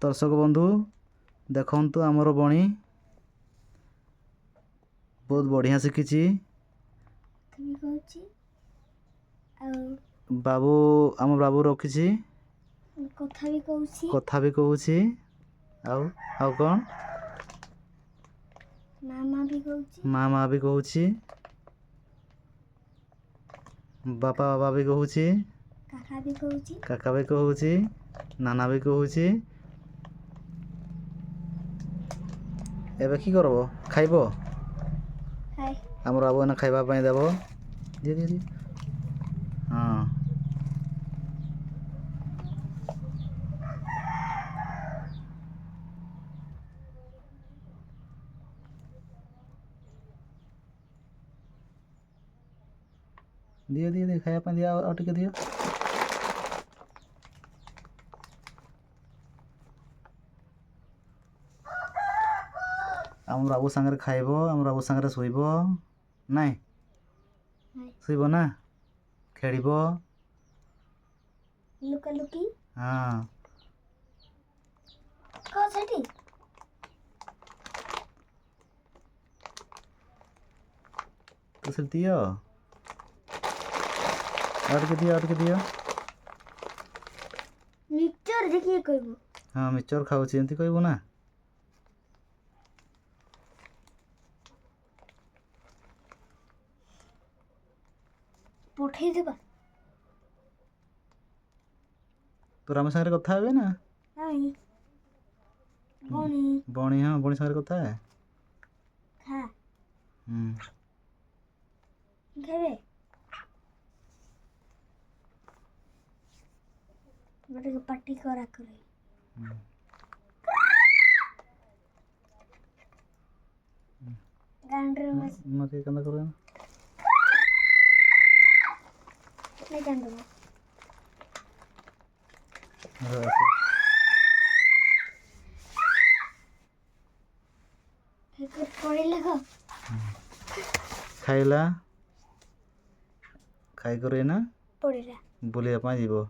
दर्शक बंधु देखंतु आमर बणी बहुत बढ़िया शिखी बाबू आम बाबू रखी कथा भी कहूँ आउ कौन मामा भी कहूँ बापा बाबा भी कहूँ काका भी कहूँ नाना भी कहूँ एबे की करबो खाइबो हमर बाबू एना खाइबा पई देबो दे दे दे हां दियो दियो दे खाइबा पई दिया और टिके दियो आम बाबू संगे खाइबो आम बाबू संगे सोइबो नाइ सोइबो ना खेलिबो लुका लुकी हां को छटी तो से दियो और के दियो मिक्सचर देखिए कहबो हां मिक्सचर खाउची एंती कहबो ना पठे देबा तो राम संगे कथा हेबे ना नहीं बणी बणी हां बणी संगे कथा है खा खेबे बड़े को पट्टी करा करे गांडर मते कंदा करो नहीं गांडर एक पड़े लगा खाइला खाइ करे ना पड़ेला बुलिया पा जीवो